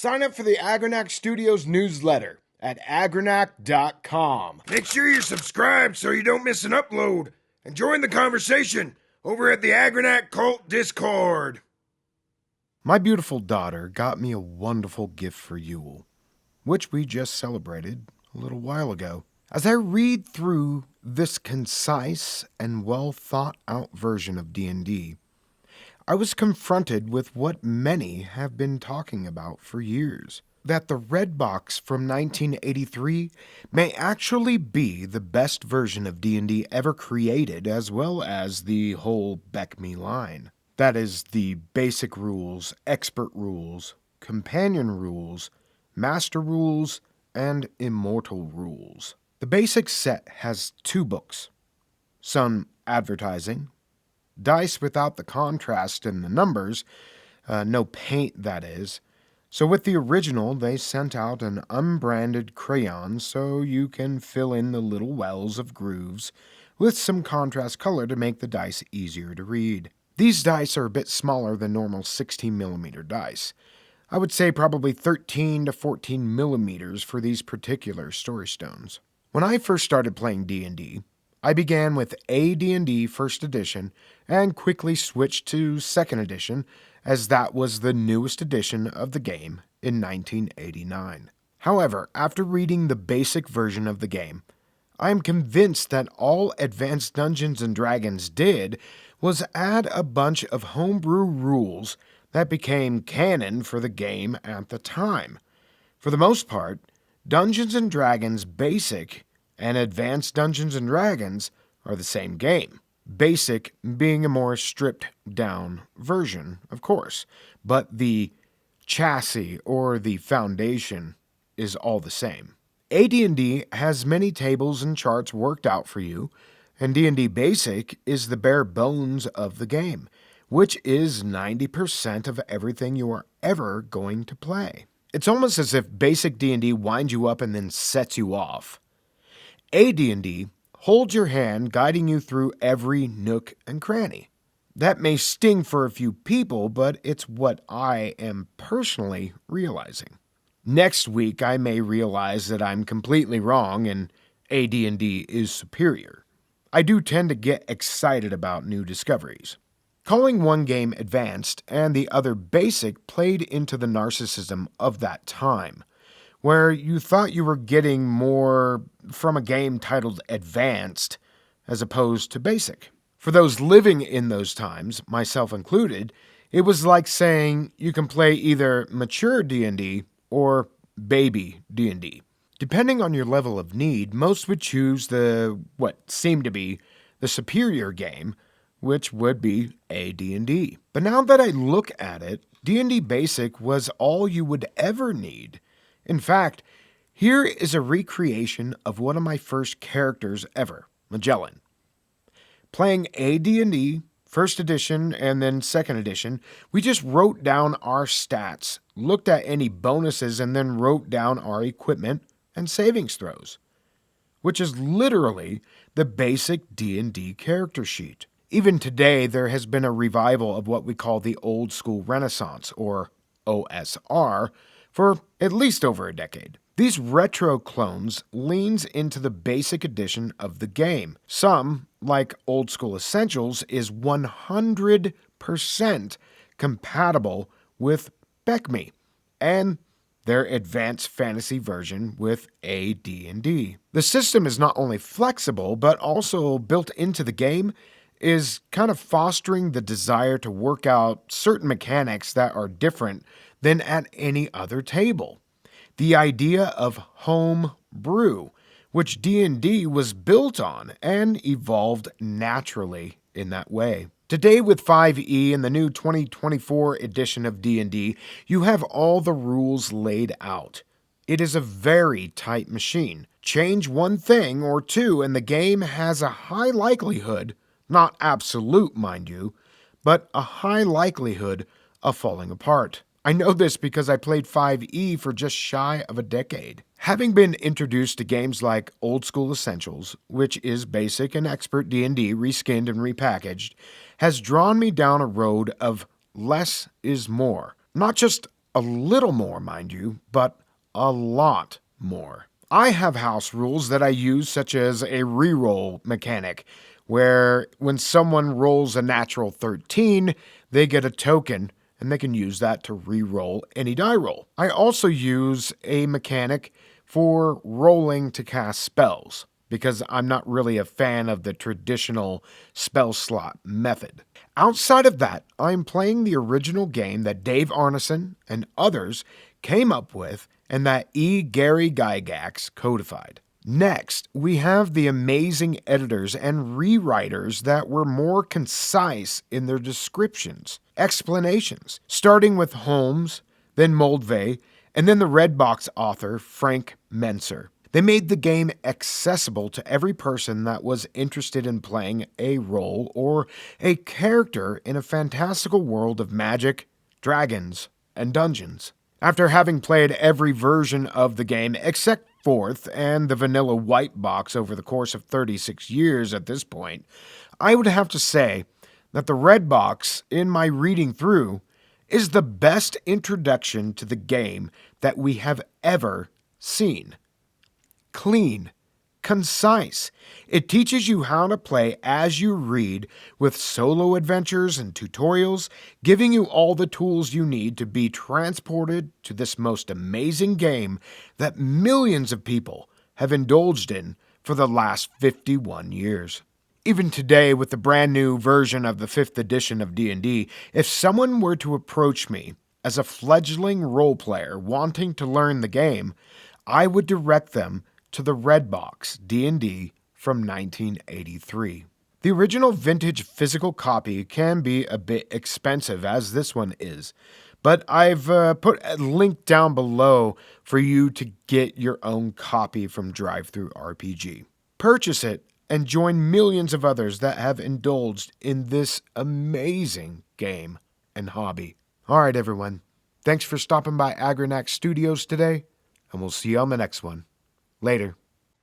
Sign up for the Agranak Studios newsletter at agranak.com. Make sure you're subscribed so you don't miss an upload. And join the conversation over at the Agranak Cult Discord. My beautiful daughter got me a wonderful gift for Yule, which we just celebrated a little while ago. As I read through this concise and well thought out version of D&D, I was confronted with what many have been talking about for years, that the red box from 1983 may actually be the best version of D&D ever created, as well as the whole Beck Me line. That is, the basic rules, expert rules, companion rules, master rules, and immortal rules. The basic set has 2 books, some advertising, dice without the contrast in the numbers, no paint that is. So with the original, they sent out an unbranded crayon so you can fill in the little wells of grooves with some contrast color to make the dice easier to read. These dice are a bit smaller than normal 16mm dice. I would say probably 13 to 14 millimeters for these particular story stones. When I first started playing D&D, I began with AD&D First Edition and quickly switched to Second Edition, as that was the newest edition of the game in 1989. However, after reading the basic version of the game, I am convinced that all Advanced Dungeons & Dragons did was add a bunch of homebrew rules that became canon for the game at the time. For the most part, Dungeons & Dragons Basic and Advanced Dungeons & Dragons are the same game. Basic being a more stripped-down version, of course, but the chassis or the foundation is all the same. AD&D has many tables and charts worked out for you, and D&D Basic is the bare bones of the game, which is 90% of everything you are ever going to play. It's almost as if Basic D&D winds you up and then sets you off. AD&D holds your hand, guiding you through every nook and cranny. That may sting for a few people, but it's what I am personally realizing. Next week, I may realize that I'm completely wrong and AD&D is superior. I do tend to get excited about new discoveries. Calling one game advanced and the other basic played into the narcissism of that time, where you thought you were getting more from a game titled Advanced as opposed to Basic. For those living in those times, myself included, it was like saying you can play either mature D&D or baby D&D. Depending on your level of need, most would choose what seemed to be the superior game, which would be AD&D. But now that I look at it, D&D Basic was all you would ever need. In fact, here is a recreation of one of my first characters ever, Magellan. Playing AD&D, First Edition, and then Second Edition, we just wrote down our stats, looked at any bonuses, and then wrote down our equipment and savings throws, which is literally the basic D&D character sheet. Even today, there has been a revival of what we call the Old School Renaissance, or OSR, for at least over a decade. These retro clones leans into the basic edition of the game. Some, like Old School Essentials, is 100% compatible with Beck Me, and their advanced fantasy version with AD&D. The system is not only flexible, but also built into the game is kind of fostering the desire to work out certain mechanics that are different than at any other table. The idea of home brew, which D&D was built on and evolved naturally in that way. Today with 5e and the new 2024 edition of D&D, you have all the rules laid out. It is a very tight machine. Change one thing or two and the game has a high likelihood, not absolute mind you, but a high likelihood of falling apart. I know this because I played 5e for just shy of a decade. Having been introduced to games like Old School Essentials, which is basic and expert D&D reskinned and repackaged, has drawn me down a road of less is more. Not just A little more, mind you, but a lot more. I have house rules that I use, such as a reroll mechanic, where when someone rolls a natural 13, they get a token and they can use that to reroll any die roll. I also use a mechanic for rolling to cast spells, because I'm not really a fan of the traditional spell slot method. Outside of that, I'm playing the original game that Dave Arneson and others came up with and that E. Gary Gygax codified. Next, we have the amazing editors and rewriters that were more concise in their descriptions, explanations, starting with Holmes, then Moldvay, and then the Redbox author Frank Menser. They made the game accessible to every person that was interested in playing a role or a character in a fantastical world of magic, dragons, and dungeons. After having played every version of the game except 4th and the vanilla white box over the course of 36 years at this point, I would have to say that the red box, in my reading through, is the best introduction to the game that we have ever seen. Clean, concise. It teaches you how to play as you read with solo adventures and tutorials, giving you all the tools you need to be transported to this most amazing game that millions of people have indulged in for the last 51 years. Even today, with the brand new version of the 5th edition of D&D, if someone were to approach me as a fledgling role player wanting to learn the game, I would direct them to the Redbox D&D from 1983. The original vintage physical copy can be a bit expensive, as this one is, but I've put a link down below for you to get your own copy from DriveThruRPG. Purchase it and join millions of others that have indulged in this amazing game and hobby. All right, everyone. Thanks for stopping by Agranak Studios today, and we'll see you on the next one. Later.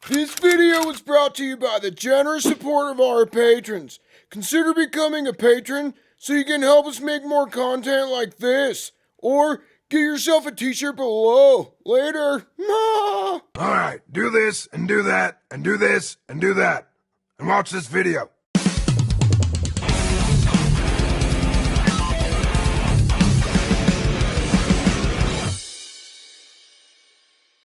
This video was brought to you by the generous support of our patrons. Consider becoming a patron so you can help us make more content like this. Or get yourself a t-shirt below. Later. Alright, do this and do that and do this and do that. And watch this video.